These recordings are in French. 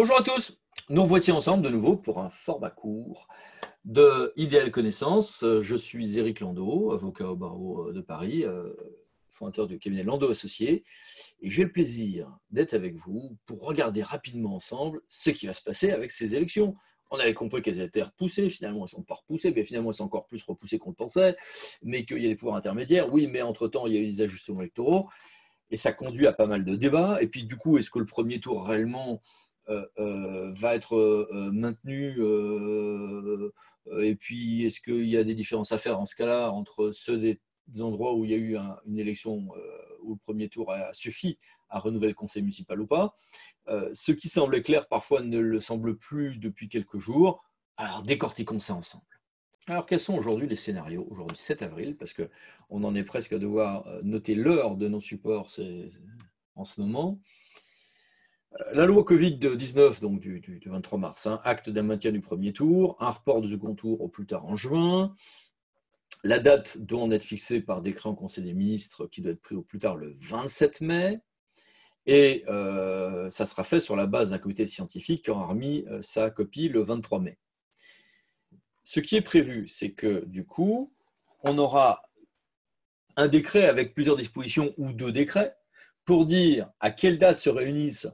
Bonjour à tous, nous voici ensemble de nouveau pour un format court de Idéal Connaissance. Je suis Éric Landau, avocat au barreau de Paris, fondateur du cabinet Landau Associés, et j'ai le plaisir d'être avec vous pour regarder rapidement ensemble ce qui va se passer avec ces élections. On avait compris qu'elles étaient repoussées, finalement elles ne sont pas repoussées, mais finalement elles sont encore plus repoussées qu'on le pensait, mais qu'il y a des pouvoirs intermédiaires. Oui, mais entre-temps, il y a eu des ajustements électoraux, et ça conduit à pas mal de débats. Et puis du coup, est-ce que le premier tour réellement va être maintenu et puis est-ce qu'il y a des différences à faire en ce cas-là entre ceux des endroits où il y a eu une élection où le premier tour a suffi à renouveler le conseil municipal ou pas. Ce qui semblait clair parfois ne le semble plus depuis quelques jours. Alors décortiquons ça ensemble. Alors quels sont aujourd'hui les scénarios, aujourd'hui 7 avril, parce qu'on en est presque à devoir noter l'heure de nos supports en ce moment. La loi Covid-19, donc du 23 mars, acte d'un maintien du premier tour, un report du second tour au plus tard en juin. La date doit en être fixée par décret en Conseil des ministres qui doit être pris au plus tard le 27 mai. Et ça sera fait sur la base d'un comité scientifique qui aura remis sa copie le 23 mai. Ce qui est prévu, c'est que du coup, on aura un décret avec plusieurs dispositions ou deux décrets pour dire à quelle date se réunissent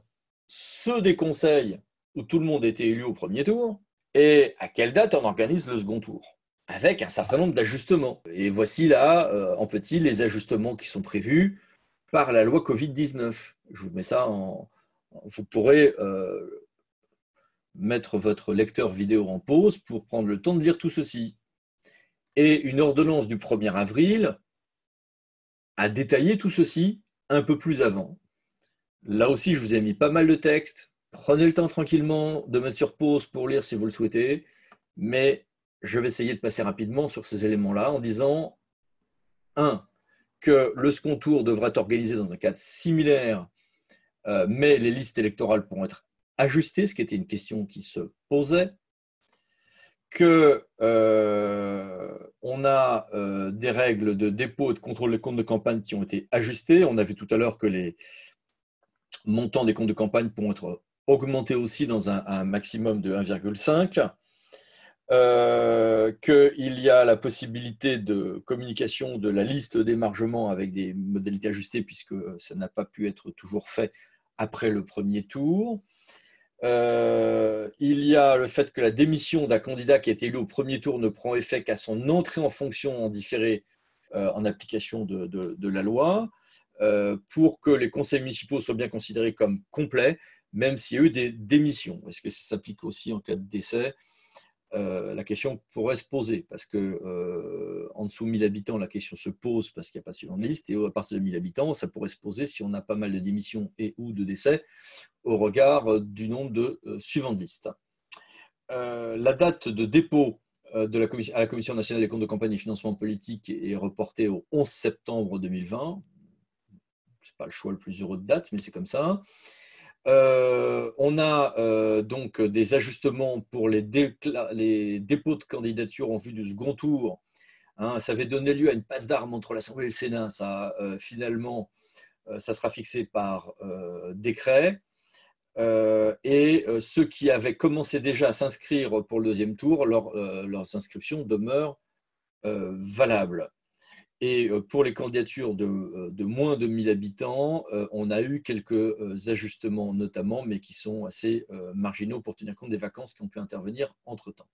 ceux des conseils où tout le monde était élu au premier tour et à quelle date on organise le second tour, avec un certain nombre d'ajustements. Et voici là, en petit, les ajustements qui sont prévus par la loi Covid-19. Je vous mets ça en... Vous pourrez mettre votre lecteur vidéo en pause pour prendre le temps de lire tout ceci. Et une ordonnance du 1er avril a détaillé tout ceci un peu plus avant. Là aussi, je vous ai mis pas mal de textes. Prenez le temps tranquillement de mettre sur pause pour lire si vous le souhaitez. Mais je vais essayer de passer rapidement sur ces éléments-là en disant 1. Que le second tour devrait être organisé dans un cadre similaire, mais les listes électorales pourront être ajustées, ce qui était une question qui se posait. Que on a des règles de dépôt et de contrôle des comptes de campagne qui ont été ajustées. On a vu tout à l'heure que les montants des comptes de campagne pourront être augmentés aussi dans un maximum de 1,5. Qu'il y a la possibilité de communication de la liste d'émargement avec des modalités ajustées puisque ça n'a pas pu être toujours fait après le premier tour. Il y a le fait que la démission d'un candidat qui a été élu au premier tour ne prend effet qu'à son entrée en fonction en différé en application de la loi, pour que les conseils municipaux soient bien considérés comme complets, même s'il y a eu des démissions. Est-ce que ça s'applique aussi en cas de décès ? La question pourrait se poser, parce que en dessous de 1000 habitants, la question se pose parce qu'il n'y a pas suffisamment de liste, et à partir de 1000 habitants, ça pourrait se poser si on a pas mal de démissions et ou de décès au regard du nombre de suivants de liste. La date de dépôt à la Commission nationale des comptes de campagne et financement politique est reportée au 11 septembre 2020. Ce n'est pas le choix le plus heureux de date, mais c'est comme ça. On a donc des ajustements pour les dépôts de candidature en vue du second tour. Ça avait donné lieu à une passe d'armes entre l'Assemblée et le Sénat. Finalement, ça sera fixé par décret. Et ceux qui avaient commencé déjà à s'inscrire pour le deuxième tour, leurs inscriptions demeurent valables. Et pour les candidatures de moins de 1000 habitants, on a eu quelques ajustements notamment, mais qui sont assez marginaux pour tenir compte des vacances qui ont pu intervenir entre-temps.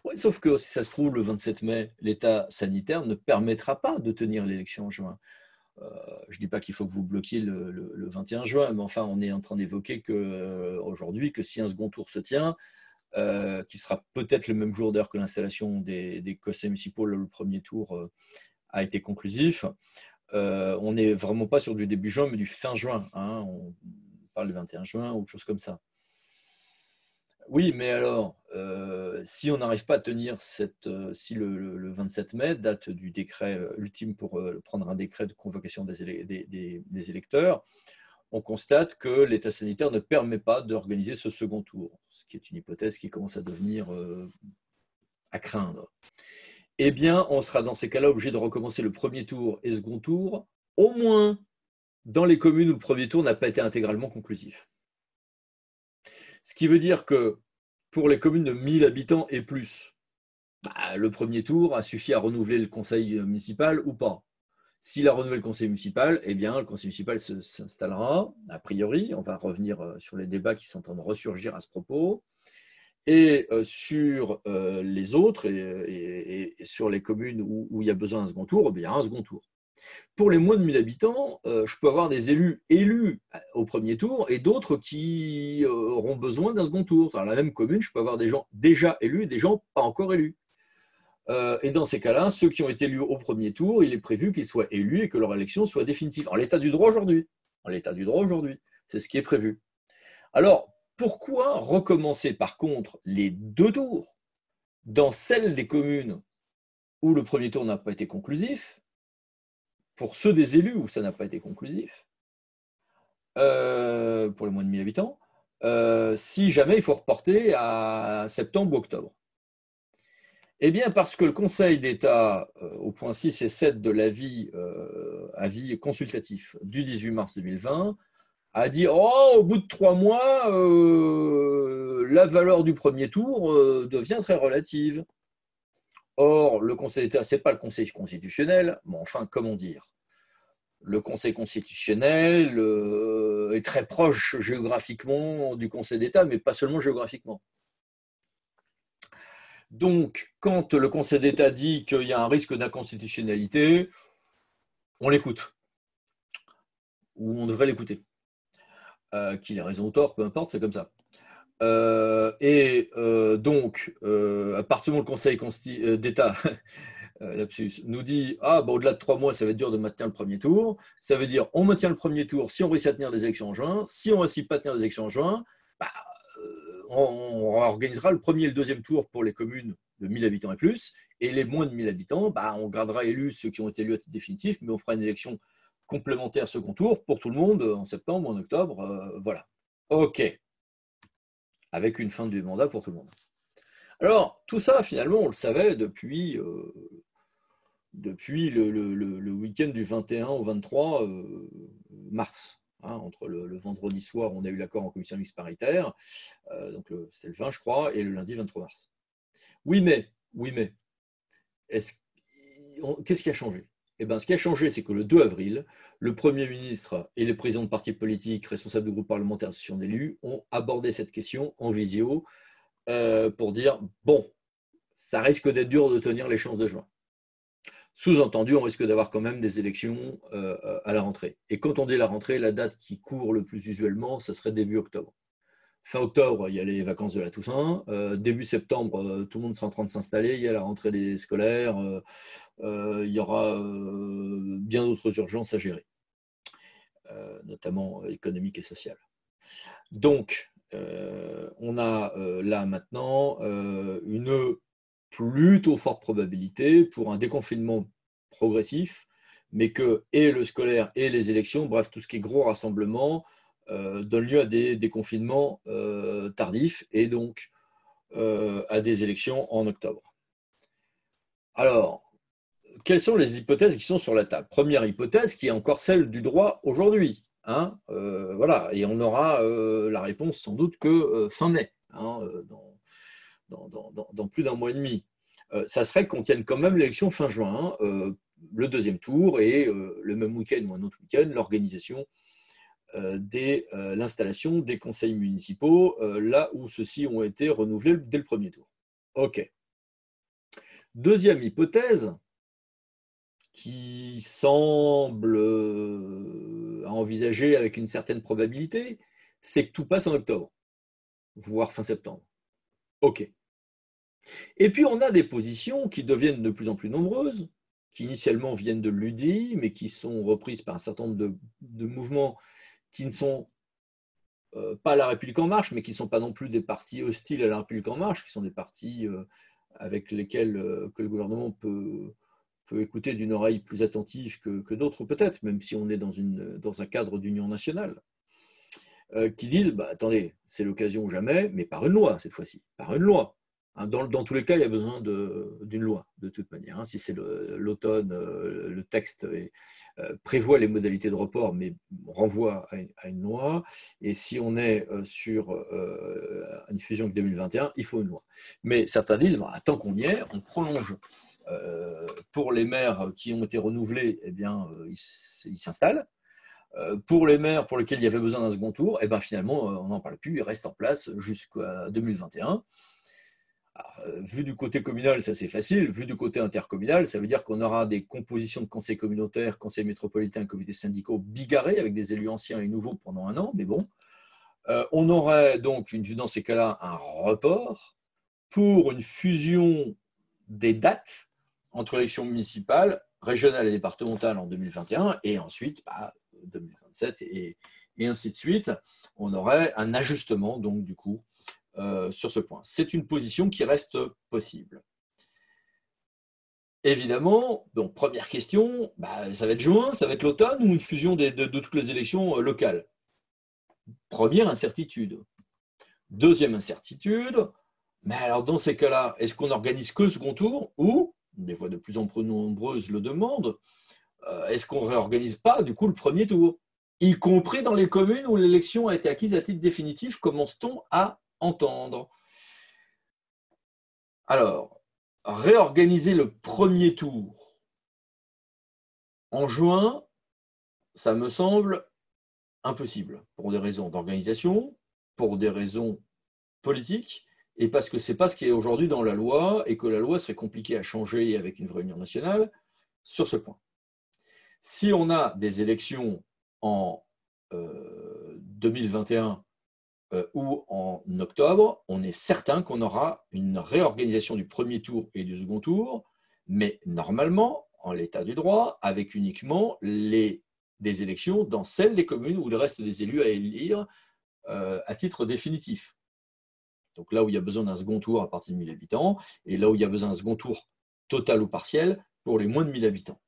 Ouais, sauf que si ça se trouve, le 27 mai, l'état sanitaire ne permettra pas de tenir l'élection en juin. Je ne dis pas qu'il faut que vous bloquiez le 21 juin, mais enfin, on est en train d'évoquer aujourd'hui que si un second tour se tient, qui sera peut-être le même jour d'ailleurs que l'installation des conseils municipaux, le premier tour a été conclusif. On n'est vraiment pas sur du début juin, mais du fin juin. On parle du 21 juin ou autre chose comme ça. Oui, mais alors, si on n'arrive pas à tenir si le 27 mai, date du décret ultime pour prendre un décret de convocation des électeurs, on constate que l'état sanitaire ne permet pas d'organiser ce second tour, ce qui est une hypothèse qui commence à devenir à craindre. Eh bien, on sera dans ces cas-là obligé de recommencer le premier tour et second tour, au moins dans les communes où le premier tour n'a pas été intégralement conclusif. Ce qui veut dire que pour les communes de 1000 habitants et plus, le premier tour a suffi à renouveler le conseil municipal ou pas. S'il a renouvelé le conseil municipal, eh bien, le conseil municipal s'installera, a priori. On va revenir sur les débats qui sont en train de ressurgir à ce propos. Et sur les autres, et sur les communes où il y a besoin d'un second tour, il y a un second tour. Pour les moins de 1000 habitants, je peux avoir des élus au premier tour et d'autres qui auront besoin d'un second tour. Dans la même commune, je peux avoir des gens déjà élus et des gens pas encore élus. Et dans ces cas-là, ceux qui ont été élus au premier tour, il est prévu qu'ils soient élus et que leur élection soit définitive. En l'état du droit aujourd'hui. En l'état du droit aujourd'hui. C'est ce qui est prévu. Alors, pourquoi recommencer par contre les 2 tours dans celles des communes où le premier tour n'a pas été conclusif, pour ceux des élus où ça n'a pas été conclusif, pour les moins de 1000 habitants, si jamais il faut reporter à septembre ou octobre? Eh bien, parce que le Conseil d'État, au point 6 et 7 de l'avis avis consultatif du 18 mars 2020, a dit « Oh, au bout de 3 mois, la valeur du premier tour devient très relative. » Or, le Conseil d'État, ce n'est pas le Conseil constitutionnel, mais enfin, comment dire? Le Conseil constitutionnel est très proche géographiquement du Conseil d'État, mais pas seulement géographiquement. Donc, quand le Conseil d'État dit qu'il y a un risque d'inconstitutionnalité, on l'écoute, ou on devrait l'écouter. Qu'il ait raison ou tort, peu importe, c'est comme ça. Donc, à partir du moment où le Conseil d'État nous dit « Ah, au-delà de 3 mois, ça va être dur de maintenir le premier tour », ça veut dire on maintient le premier tour si on réussit à tenir des élections en juin. Si on ne réussit pas à tenir des élections en juin, on organisera le premier et le deuxième tour pour les communes de 1000 habitants et plus, et les moins de 1000 habitants, on gardera élus ceux qui ont été élus à titre définitif, mais on fera une élection complémentaire second tour pour tout le monde en septembre ou en octobre. Voilà. OK. Avec une fin du mandat pour tout le monde. Alors, tout ça, finalement, on le savait depuis le week-end du 21 au 23 mars. Entre le vendredi soir, on a eu l'accord en commission mixte paritaire, donc c'était le 20, je crois, et le lundi 23 mars. Oui, mais, qu'est-ce qui a changé? Eh bien, ce qui a changé, c'est que le 2 avril, le Premier ministre et les présidents de partis politiques responsables de groupes parlementaires d'associations d'élus ont abordé cette question en visio pour dire « Bon, ça risque d'être dur de tenir l'échéance de juin. » Sous-entendu, on risque d'avoir quand même des élections à la rentrée. Et quand on dit la rentrée, la date qui court le plus usuellement, ça serait début octobre. Fin octobre, il y a les vacances de la Toussaint. Début septembre, tout le monde sera en train de s'installer. Il y a la rentrée des scolaires. Il y aura bien d'autres urgences à gérer, notamment économiques et sociales. Donc, on a là maintenant une plutôt forte probabilité pour un déconfinement progressif, mais que et le scolaire et les élections, bref, tout ce qui est gros rassemblement, donne lieu à des déconfinements tardifs et donc à des élections en octobre. Alors, quelles sont les hypothèses qui sont sur la table? Première hypothèse, qui est encore celle du droit aujourd'hui. Voilà, et on aura la réponse sans doute que fin mai, dans plus d'un mois et demi. Ça serait qu'on tienne quand même l'élection fin juin, le deuxième tour, et le même week-end ou un autre week-end, l'organisation l'installation des conseils municipaux, là où ceux-ci ont été renouvelés dès le premier tour. OK. Deuxième hypothèse, qui semble à envisager avec une certaine probabilité, c'est que tout passe en octobre, voire fin septembre. OK. Et puis on a des positions qui deviennent de plus en plus nombreuses, qui initialement viennent de l'UDI, mais qui sont reprises par un certain nombre de mouvements qui ne sont pas La République En Marche, mais qui ne sont pas non plus des partis hostiles à La République En Marche, qui sont des partis avec lesquels que le gouvernement peut écouter d'une oreille plus attentive que d'autres peut-être, même si on est dans un cadre d'union nationale, qui disent attendez, c'est l'occasion ou jamais, mais par une loi cette fois-ci, par une loi. Dans tous les cas, il y a besoin d'une loi, de toute manière. Si c'est l'automne, le texte prévoit les modalités de report, mais renvoie à une loi. Et si on est sur une fusion que 2021, il faut une loi. Mais certains disent, tant qu'on y est, on prolonge. Pour les maires qui ont été renouvelés, eh bien, ils s'installent. Pour les maires pour lesquels il y avait besoin d'un second tour, finalement, on n'en parle plus, ils restent en place jusqu'à 2021. Alors, vu du côté communal, ça c'est facile. Vu du côté intercommunal, ça veut dire qu'on aura des compositions de conseils communautaires, conseils métropolitains, comités syndicaux bigarrés avec des élus anciens et nouveaux pendant un an. Mais bon, on aurait donc dans ces cas-là un report pour une fusion des dates entre élections municipales, régionales et départementales en 2021 et ensuite 2027 et ainsi de suite. On aurait un ajustement donc du coup sur ce point. C'est une position qui reste possible. Évidemment, donc première question, ça va être juin, ça va être l'automne ou une fusion de toutes les élections locales? Première incertitude. Deuxième incertitude, mais alors dans ces cas-là, est-ce qu'on organise que le second tour ou, des fois de plus en plus nombreuses le demandent, est-ce qu'on ne réorganise pas du coup le premier tour? Y compris dans les communes où l'élection a été acquise à titre définitif, commence-t-on à entendre? Alors, réorganiser le premier tour en juin, ça me semble impossible, pour des raisons d'organisation, pour des raisons politiques, et parce que ce n'est pas ce qui est aujourd'hui dans la loi, et que la loi serait compliquée à changer avec une vraie union nationale sur ce point. Si on a des élections en 2021 ou en octobre, on est certain qu'on aura une réorganisation du premier tour et du second tour, mais normalement, en l'état du droit, avec uniquement des élections dans celles des communes où le reste des élus à élire à titre définitif. Donc là où il y a besoin d'un second tour à partir de 1000 habitants, et là où il y a besoin d'un second tour total ou partiel pour les moins de 1000 habitants.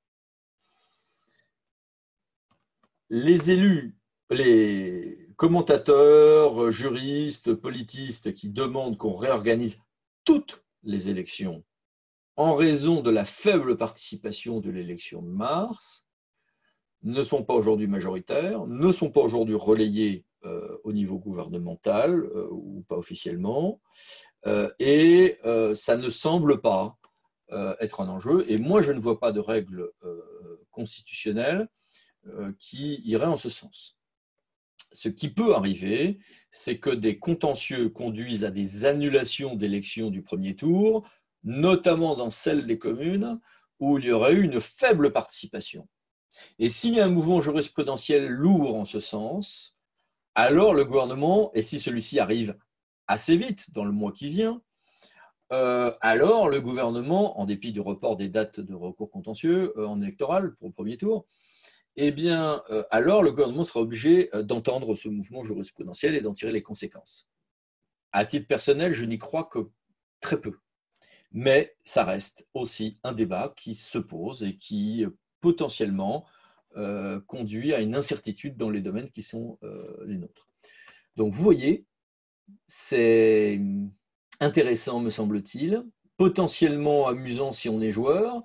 Les élus, les commentateurs, juristes, politistes qui demandent qu'on réorganise toutes les élections en raison de la faible participation de l'élection de mars ne sont pas aujourd'hui majoritaires, ne sont pas aujourd'hui relayés au niveau gouvernemental ou pas officiellement, et ça ne semble pas être un enjeu. Et moi, je ne vois pas de règle constitutionnelle qui irait en ce sens. Ce qui peut arriver, c'est que des contentieux conduisent à des annulations d'élections du premier tour, notamment dans celles des communes où il y aurait eu une faible participation. Et s'il y a un mouvement jurisprudentiel lourd en ce sens, alors le gouvernement, et si celui-ci arrive assez vite dans le mois qui vient, alors le gouvernement, en dépit du report des dates de recours contentieux en électoral pour le premier tour, alors le gouvernement sera obligé d'entendre ce mouvement jurisprudentiel et d'en tirer les conséquences. À titre personnel, je n'y crois que très peu. Mais ça reste aussi un débat qui se pose et qui potentiellement conduit à une incertitude dans les domaines qui sont les nôtres. Donc vous voyez, c'est intéressant me semble-t-il, potentiellement amusant si on est joueur,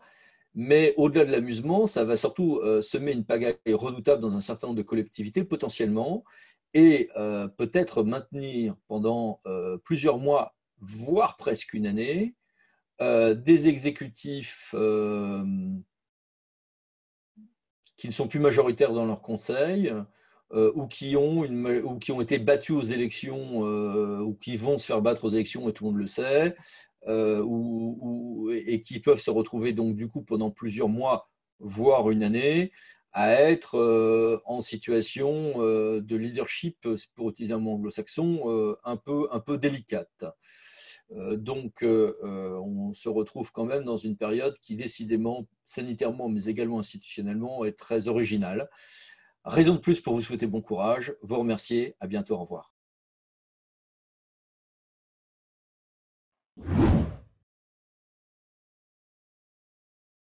mais au-delà de l'amusement, ça va surtout semer une pagaille redoutable dans un certain nombre de collectivités potentiellement et peut-être maintenir pendant plusieurs mois, voire presque une année, des exécutifs qui ne sont plus majoritaires dans leur conseil ou qui ont été battus aux élections ou qui vont se faire battre aux élections et tout le monde le sait, et qui peuvent se retrouver donc du coup pendant plusieurs mois, voire une année, à être en situation de leadership, pour utiliser un mot anglo-saxon, un peu délicate. Donc, on se retrouve quand même dans une période qui, décidément, sanitairement, mais également institutionnellement, est très originale. Raison de plus pour vous souhaiter bon courage, vous remercier, à bientôt, au revoir.